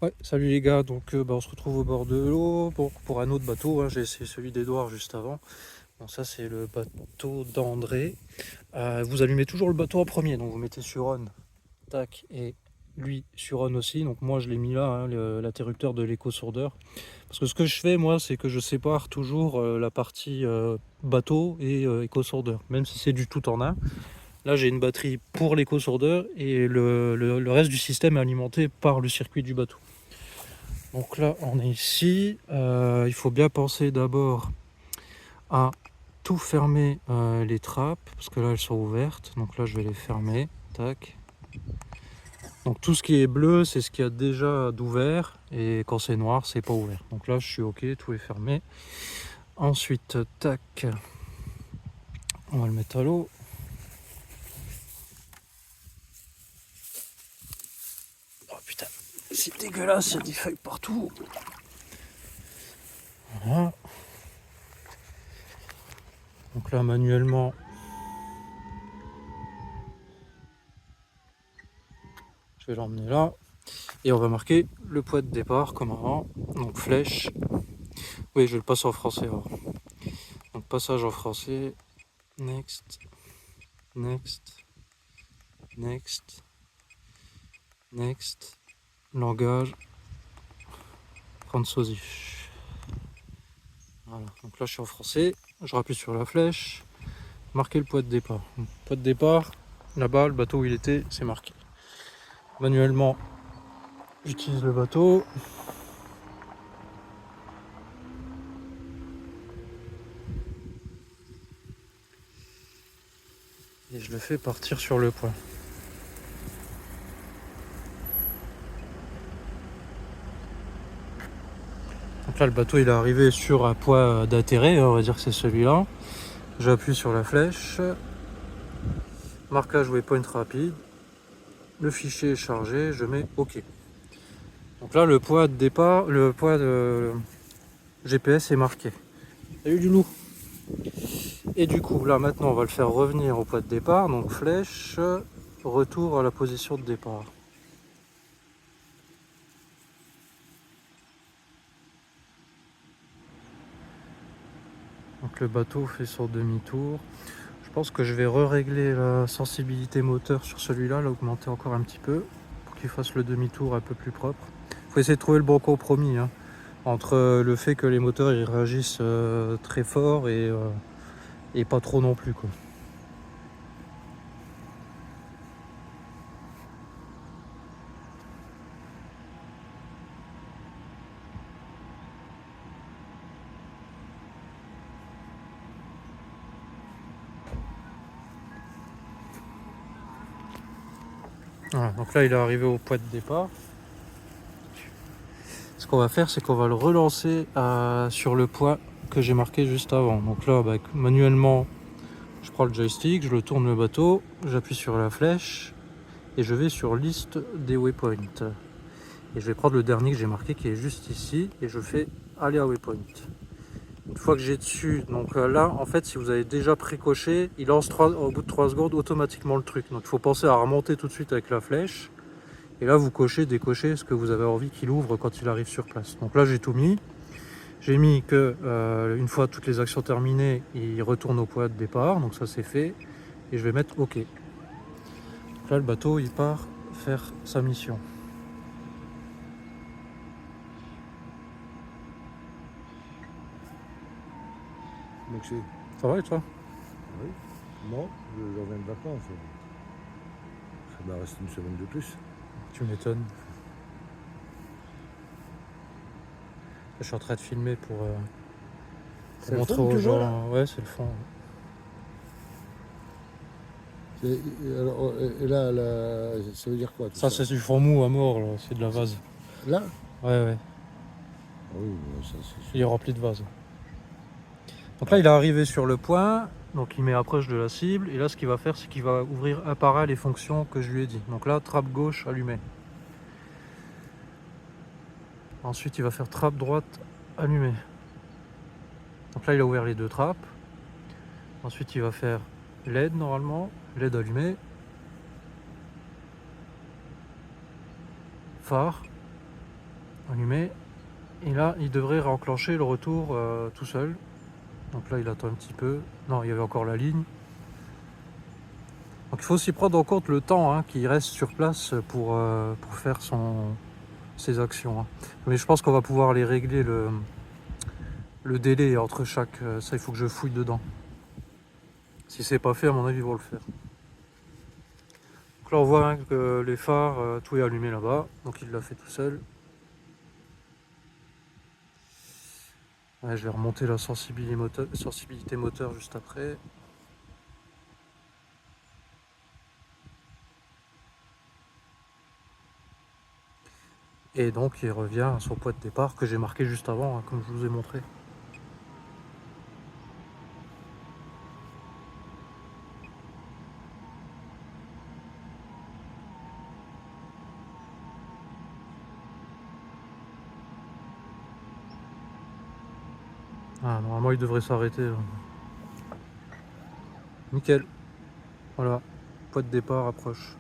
Ouais, salut les gars, donc on se retrouve au bord de l'eau pour un autre bateau, hein. J'ai essayé celui d'Edouard juste avant. Bon, ça c'est le bateau d'André. Vous allumez toujours le bateau en premier, donc vous mettez sur on, tac, et lui sur on aussi. Donc moi je l'ai mis là, hein, l'interrupteur de l'éco-sourdeur. Parce que ce que je fais moi, c'est que je sépare toujours la partie bateau et éco-sourdeur, même si c'est du tout en un. Là j'ai une batterie pour l'éco-sourdeur et le reste du système est alimenté par le circuit du bateau. Donc là, on est ici. Il faut bien penser d'abord à tout fermer les trappes, parce que là, elles sont ouvertes. Donc là, je vais les fermer. Tac. Donc tout ce qui est bleu, c'est ce qu'il y a déjà d'ouvert. Et quand c'est noir, c'est pas ouvert. Donc là, je suis OK, tout est fermé. Ensuite, tac, on va le mettre à l'eau. Oh putain, c'est dégueulasse, il y a des feuilles partout. Voilà. Donc là, manuellement, je vais l'emmener là. Et on va marquer le poids de départ comme avant. Donc flèche. Oui, je vais le passer en français alors. Donc passage en français. Next. Next. Next. Next. Langage. Französisch. Voilà. Donc là je suis en français. Je rappuie sur la flèche. Marquer le poids de départ. Donc, poids de départ. Là-bas, le bateau où il était, c'est marqué. Manuellement, j'utilise le bateau. Et je le fais partir sur le point. Donc là, le bateau il est arrivé sur un poids d'atterré, on va dire que c'est celui-là. J'appuie sur la flèche. Marquage waypoint rapide. Le fichier est chargé, je mets OK. Donc là, le poids de départ, le poids de GPS est marqué. Salut du loup. Et du coup, là maintenant, on va le faire revenir au poids de départ. Donc flèche, retour à la position de départ. Donc le bateau fait son demi-tour. Je pense que je vais régler la sensibilité moteur sur celui-là, l'augmenter encore un petit peu pour qu'il fasse le demi-tour un peu plus propre. Il faut essayer de trouver le bon compromis, hein, entre le fait que les moteurs ils réagissent très fort et pas trop non plus, quoi. Voilà, donc là il est arrivé au point de départ. Ce qu'on va faire, c'est qu'on va le relancer sur le point que j'ai marqué juste avant. Donc là, manuellement, je prends le joystick, je le tourne le bateau, j'appuie sur la flèche et je vais sur liste des waypoints. Et je vais prendre le dernier que j'ai marqué qui est juste ici et je fais aller à waypoint. Une fois que j'ai dessus, donc là, en fait, si vous avez déjà précoché, il lance au bout de 3 secondes automatiquement le truc. Donc il faut penser à remonter tout de suite avec la flèche. Et là, vous cochez, décochez ce que vous avez envie qu'il ouvre quand il arrive sur place. Donc là, j'ai tout mis. J'ai mis que une fois toutes les actions terminées, il retourne au point de départ. Donc ça, c'est fait. Et je vais mettre OK. Donc là, le bateau, il part faire sa mission. Merci. Ça va et toi? Oui. Non, je reviens de vacances. Ça va rester une semaine de plus. Tu m'étonnes. Je suis en train de filmer pour C'est le montrer fond que aux tu vois là. gens. Ouais, c'est le fond. Et là, ça veut dire quoi tout Ça, ça? c'est du fond mou à mort, là. C'est de la vase. Là? Ouais, ouais. Ah oui, ça c'est Il est sûr. rempli de vase. Donc là, Ouais. il est arrivé sur le point. Donc il met approche de la cible. Et là, ce qu'il va faire, c'est qu'il va ouvrir un par un les fonctions que je lui ai dit. Donc là, trappe gauche allumée. Ensuite, il va faire trappe droite allumée. Donc là, il a ouvert les deux trappes. Ensuite, il va faire LED normalement. LED allumé. Phare. allumé. Et là, il devrait réenclencher le retour tout seul. Donc là, il attend un petit peu. Non, il y avait encore la ligne. Donc il faut aussi prendre en compte le temps qu'il reste sur place pour faire ses actions. Mais je pense qu'on va pouvoir les régler le délai entre chaque. Ça, il faut que je fouille dedans. Si c'est pas fait, à mon avis, ils vont le faire. Donc là, on voit que les phares, tout est allumé là-bas. Donc il l'a fait tout seul. Ouais, je vais remonter la sensibilité moteur juste après. Et donc il revient à son poids de départ que j'ai marqué juste avant, comme je vous ai montré. Ah, normalement il devrait s'arrêter. Nickel. Voilà. Poids de départ approche.